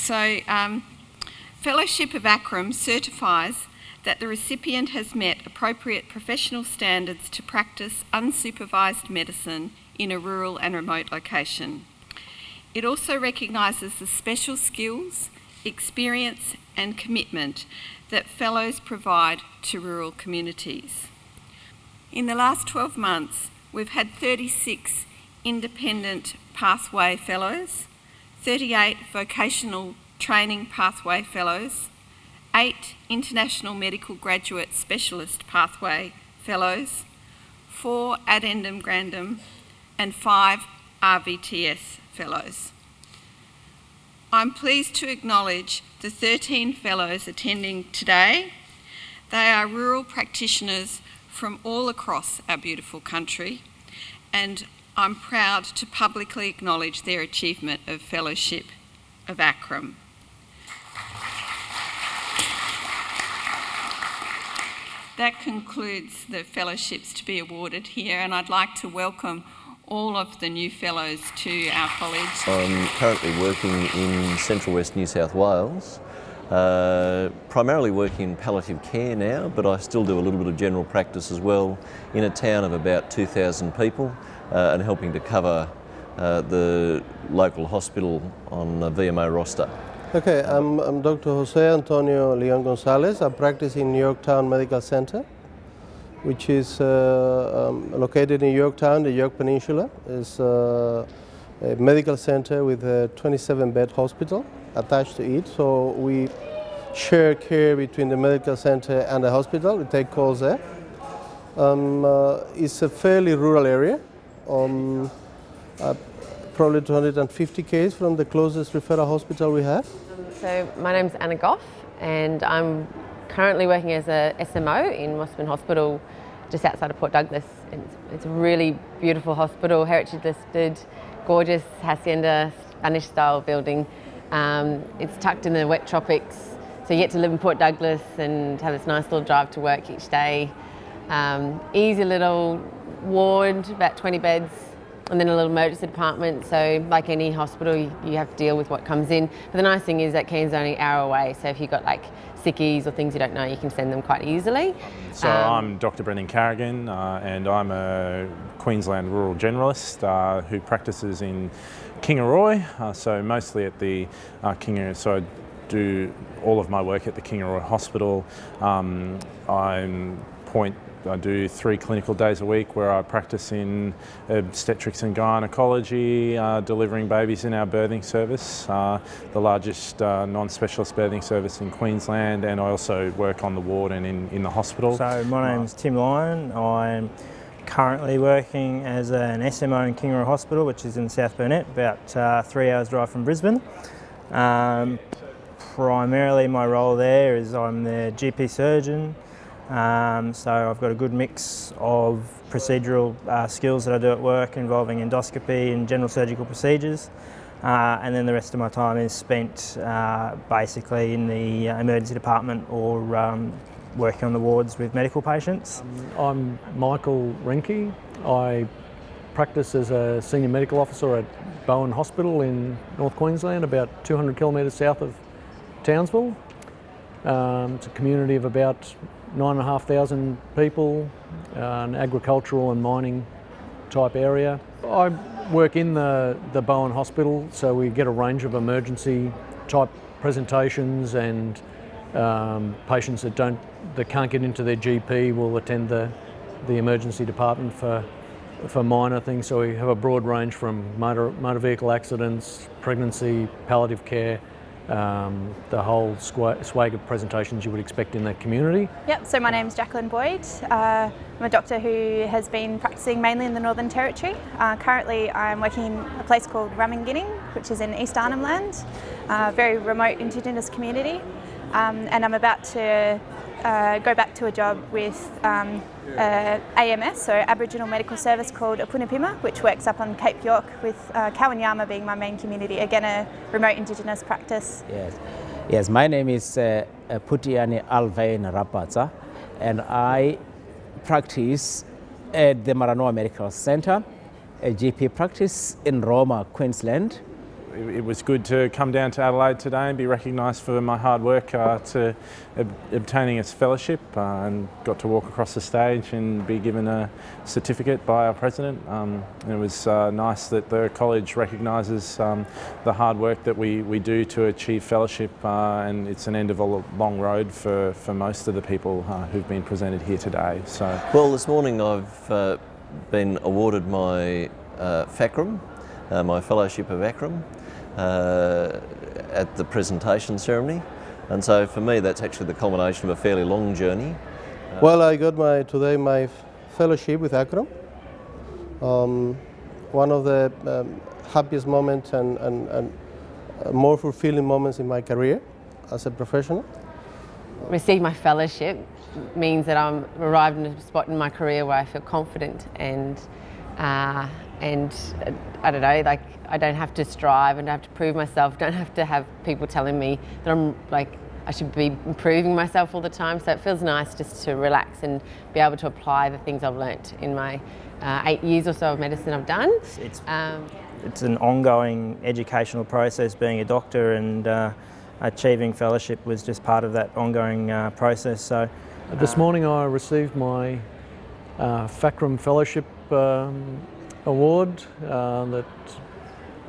Fellowship of ACRRRM certifies that the recipient has met appropriate professional standards to practice unsupervised medicine in a rural and remote location. It also recognises the special skills, experience and commitment that fellows provide to rural communities. In the last 12 months, we've had 36 independent pathway fellows, 38 vocational training pathway fellows, 8 international medical graduate specialist pathway fellows, 4 addendum grandum and 5 RVTS fellows. I'm pleased to acknowledge the 13 fellows attending today. They are rural practitioners from all across our beautiful country, and I'm proud to publicly acknowledge their achievement of Fellowship of ACRRRM. That concludes the fellowships to be awarded here, and I'd like to welcome all of the new fellows to our college. I'm currently working in Central West New South Wales, primarily working in palliative care now, but I still do a little bit of general practice as well in a town of about 2,000 people and helping to cover the local hospital on a VMO roster. Okay, I'm Dr. Jose Antonio Leon Gonzalez. I practice in Yorktown Medical Center, which is located in Yorktown, the York Peninsula. It's a medical center with a 27-bed hospital attached to it. So we share care between the medical center and the hospital. We take calls there. It's a fairly rural area. Probably 250 k's from the closest referral hospital we have. So my name's Anna Goff, and I'm currently working as a SMO in Mossman Hospital just outside of Port Douglas. It's a really beautiful hospital, heritage listed, gorgeous hacienda, Spanish style building. It's tucked in the wet tropics, so you get to live in Port Douglas and have this nice little drive to work each day. Easy little ward, about 20 beds, and then a little emergency department. So like any hospital, you have to deal with what comes in. But the nice thing is that Kearns is only an hour away, so if you've got like sickies or things you don't know, you can send them quite easily. So I'm Dr. Brendan Carrigan, and I'm a Queensland rural generalist who practices in Kingaroy, so mostly at the Kingaroy. So I do all of my work at the Kingaroy Hospital. I do 3 clinical days a week where I practice in obstetrics and gynecology, delivering babies in our birthing service, the largest non-specialist birthing service in Queensland, and I also work on the ward and in the hospital. So my name's Tim Lyon. I'm currently working as an SMO in Kingaroy Hospital, which is in South Burnett, about 3 hours drive from Brisbane. Primarily my role there is I'm the GP surgeon. So I've got a good mix of procedural skills that I do at work involving endoscopy and general surgical procedures, and then the rest of my time is spent basically in the emergency department or working on the wards with medical patients. I'm Michael Renke. I practice as a senior medical officer at Bowen Hospital in North Queensland, about 200 kilometres south of Townsville. It's a community of about 9,500 people, an agricultural and mining type area. I work in the Bowen Hospital, so we get a range of emergency type presentations, and patients that can't get into their GP will attend the emergency department for minor things. So we have a broad range from motor vehicle accidents, pregnancy, palliative care, the whole swag of presentations you would expect in that community. Yep, so my name's Jacqueline Boyd. I'm a doctor who has been practicing mainly in the Northern Territory. Currently I'm working in a place called Ramingining, which is in East Arnhem Land, a very remote Indigenous community, and I'm about to go back to a job with AMS, so Aboriginal Medical Service, called Apunipima, which works up on Cape York, with Kawanyama being my main community, again a remote Indigenous practice. Yes. My name is Putiani Alvain Rapatsa, and I practice at the Maranoa Medical Center, a GP practice in Roma, Queensland. it was good to come down to Adelaide today and be recognised for my hard work to obtaining a fellowship, and got to walk across the stage and be given a certificate by our president. And it was nice that the college recognises the hard work that we do to achieve fellowship, and it's an end of a long road for most of the people who've been presented here today. So, well, this morning I've been awarded my FACRRM, my Fellowship of ACRRRM, at the presentation ceremony, and so for me that's actually the culmination of a fairly long journey. Well, I got today my fellowship with ACRRRM. One of the happiest moments and more fulfilling moments in my career as a professional. Receive my fellowship means that I'm arrived in a spot in my career where I feel confident and I don't know, like I don't have to strive and have to prove myself, don't have to have people telling me that I'm like I should be improving myself all the time. So it feels nice just to relax and be able to apply the things I've learnt in my 8 years or so of medicine I've done. It's an ongoing educational process being a doctor, and achieving fellowship was just part of that ongoing process. So this morning I received my FACRRRM Fellowship award that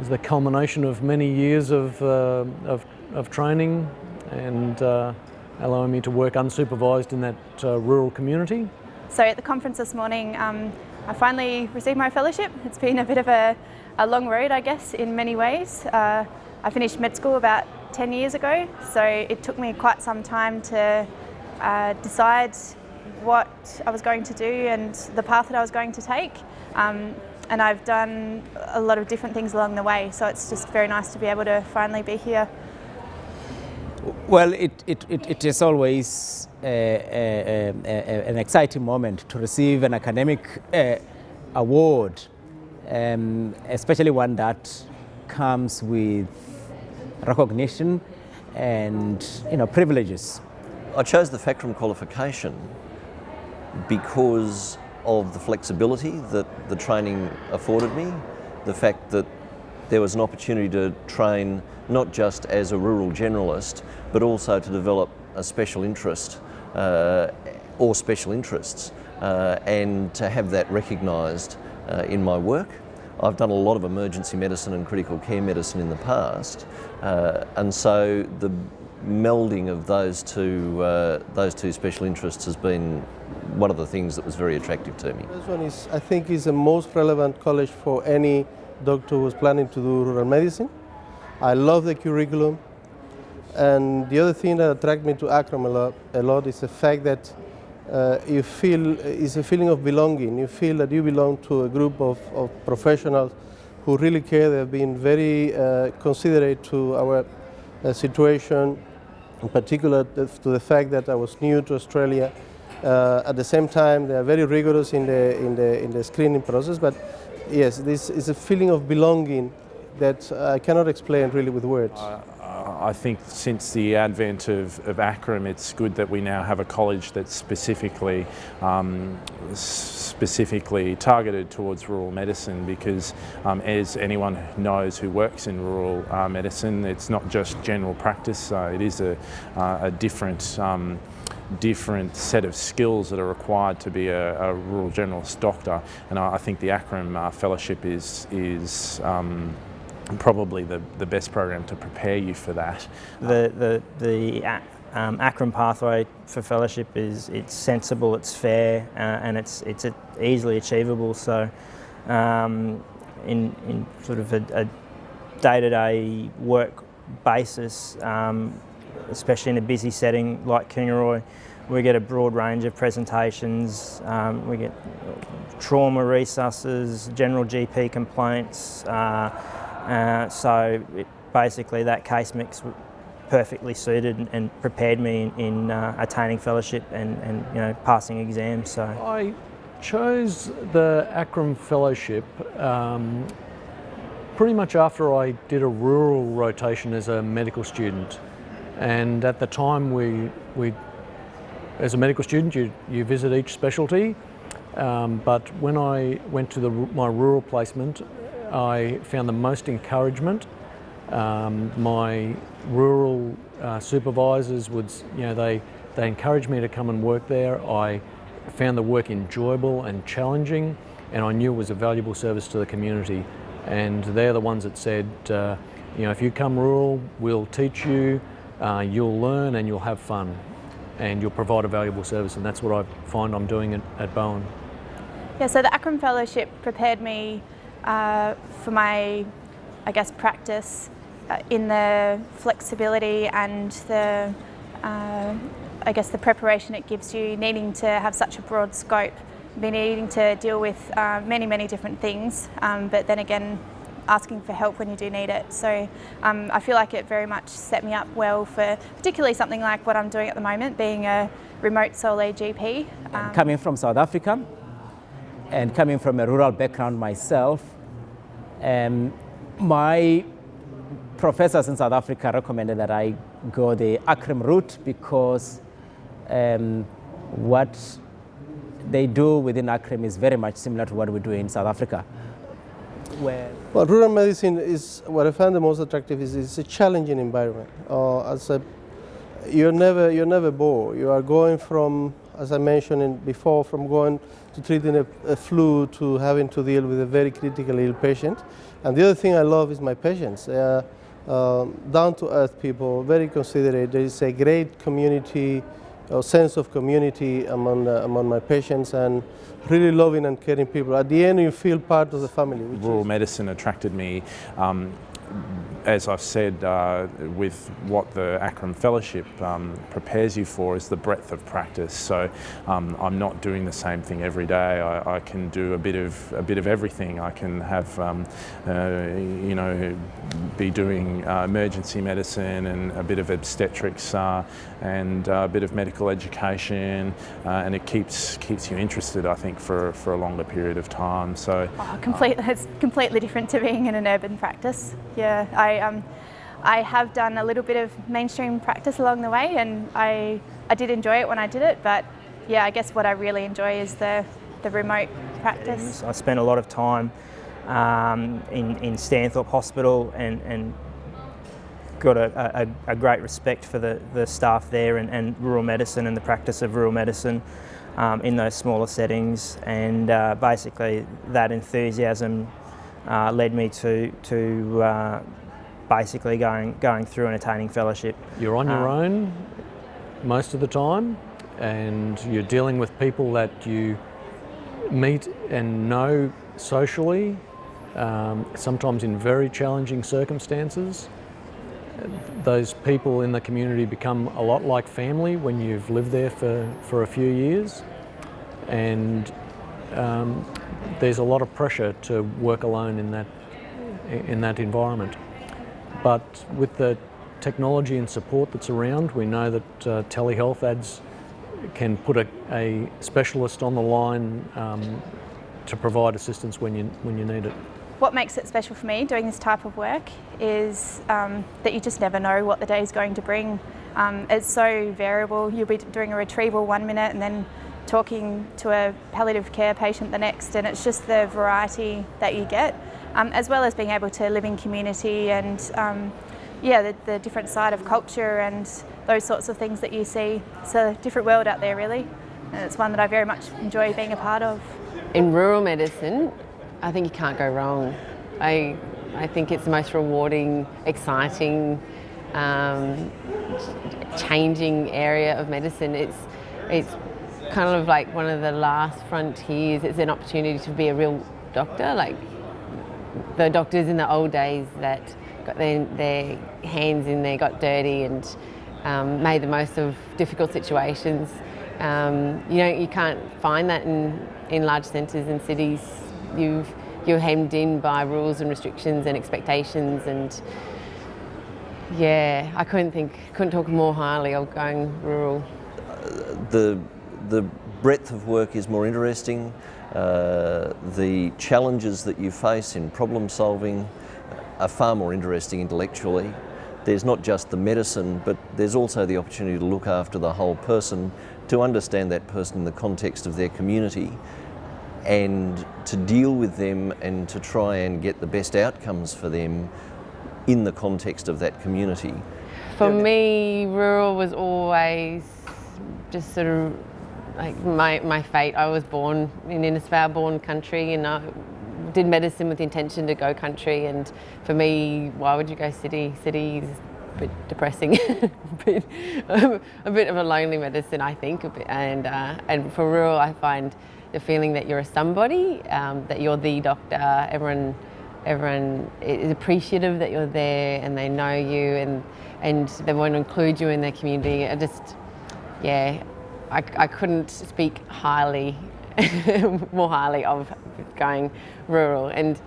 is the culmination of many years of training and allowing me to work unsupervised in that rural community. So at the conference this morning, I finally received my fellowship. It's been a bit of a long road, I guess, in many ways. I finished med school about 10 years ago, so it took me quite some time to decide what I was going to do and the path that I was going to take. And I've done a lot of different things along the way, so it's just very nice to be able to finally be here. Well, it is always an exciting moment to receive an academic award, especially one that comes with recognition and privileges. I chose the FACRRRM qualification because of the flexibility that the training afforded me, the fact that there was an opportunity to train not just as a rural generalist, but also to develop a special interest or special interests, and to have that recognised in my work. I've done a lot of emergency medicine and critical care medicine in the past, and so the melding of those two special interests has been one of the things that was very attractive to me. This one I think is the most relevant college for any doctor who's planning to do rural medicine. I love the curriculum, and the other thing that attracted me to ACRRRM a lot is the fact that you feel it's a feeling of belonging. You feel that you belong to a group of professionals who really care. They've been very considerate to our situation, in particular to the fact that I was new to Australia. At the same time, they are very rigorous in the screening process. But yes, this is a feeling of belonging that I cannot explain really with words. I think since the advent of ACRRRM, it's good that we now have a college that's specifically targeted towards rural medicine, because as anyone knows who works in rural medicine, it's not just general practice. It is a different set of skills that are required to be a rural generalist doctor, and I think the ACRRRM fellowship is probably the best program to prepare you for that. The ACRRRM pathway for fellowship it's sensible, it's fair, and it's easily achievable. So in sort of a day-to-day work basis, especially in a busy setting like Kingaroy, we get a broad range of presentations. We get trauma resusces, general GP complaints. So basically that case mix perfectly suited and prepared me in attaining fellowship and passing exams. So I chose the ACRRRM Fellowship pretty much after I did a rural rotation as a medical student, and at the time we as a medical student you visit each specialty, but when I went to my rural placement, I found the most encouragement My rural supervisors would, they encouraged me to come and work there. I found the work enjoyable and challenging, and I knew it was a valuable service to the community. And they're the ones that said, if you come rural, we'll teach you, you'll learn and you'll have fun, and you'll provide a valuable service. And that's what I find I'm doing at Bowen. Yeah, so the ACRRRM Fellowship prepared me for my, practice in the flexibility and the, the preparation it gives you, needing to have such a broad scope, needing to deal with many different things, but then again, asking for help when you do need it. So I feel like it very much set me up well for particularly something like what I'm doing at the moment, being a remote sole GP. Coming from South Africa and coming from a rural background myself, my professors in South Africa recommended that I go the ACRRRM route because what they do within ACRRRM is very much similar to what we do in South Africa. Well, rural medicine is what I find the most attractive is it's a challenging environment. You're never bored. You are going from, as I mentioned before, from going to treating a flu to having to deal with a very critically ill patient. And the other thing I love is my patients. They are down-to-earth people, very considerate. There is a great community, sense of community among my patients, and really loving and caring people. At the end, you feel part of the family. Rural medicine attracted me, as I've said, with what the ACRRRM Fellowship prepares you for is the breadth of practice. So I'm not doing the same thing every day. I can do a bit of everything. I can have, be doing emergency medicine and a bit of obstetrics and a bit of medical education, and it keeps you interested, I think, for a longer period of time. So it's completely different to being in an urban practice. Yeah, I have done a little bit of mainstream practice along the way, and I did enjoy it when I did it, but yeah, I guess what I really enjoy is the remote practice. I spent a lot of time in Stanthorpe Hospital and got a great respect for the staff there and rural medicine and the practice of rural medicine in those smaller settings, and basically that enthusiasm led me to basically going through and attaining fellowship. You're on your own most of the time, and you're dealing with people that you meet and know socially, sometimes in very challenging circumstances. Those people in the community become a lot like family when you've lived there for a few years, and there's a lot of pressure to work alone in that environment. But with the technology and support that's around, we know that telehealth ads can put a specialist on the line to provide assistance when you need it. What makes it special for me doing this type of work is that you just never know what the day is going to bring. It's so variable. You'll be doing a retrieval 1 minute and then talking to a palliative care patient the next, and it's just the variety that you get, as well as being able to live in community and the different side of culture and those sorts of things that you see. It's a different world out there, really, and it's one that I very much enjoy being a part of. In rural medicine, I think you can't go wrong. I think it's the most rewarding, exciting, changing area of medicine. It's kind of like one of the last frontiers. It's an opportunity to be a real doctor, like the doctors in the old days that got their hands in there, got dirty and made the most of difficult situations. You can't find that in large centres and cities. You're hemmed in by rules and restrictions and expectations, and yeah, I couldn't talk more highly of going rural. The breadth of work is more interesting. The challenges that you face in problem solving are far more interesting intellectually. There's not just the medicine, but there's also the opportunity to look after the whole person, to understand that person in the context of their community, and to deal with them and to try and get the best outcomes for them in the context of that community. For me, rural was always just sort of like my fate. I was born in Innisfail country, and I did medicine with the intention to go country. And for me, why would you go city? City is a bit depressing, a bit of a lonely medicine, I think. And for rural, I find the feeling that you're a somebody, that you're the doctor. Everyone is appreciative that you're there, and they know you, and they want to include you in their community. I couldn't speak more highly of going rural. And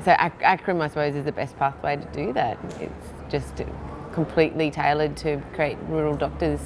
so ACRRM, I suppose, is the best pathway to do that. It's just completely tailored to create rural doctors.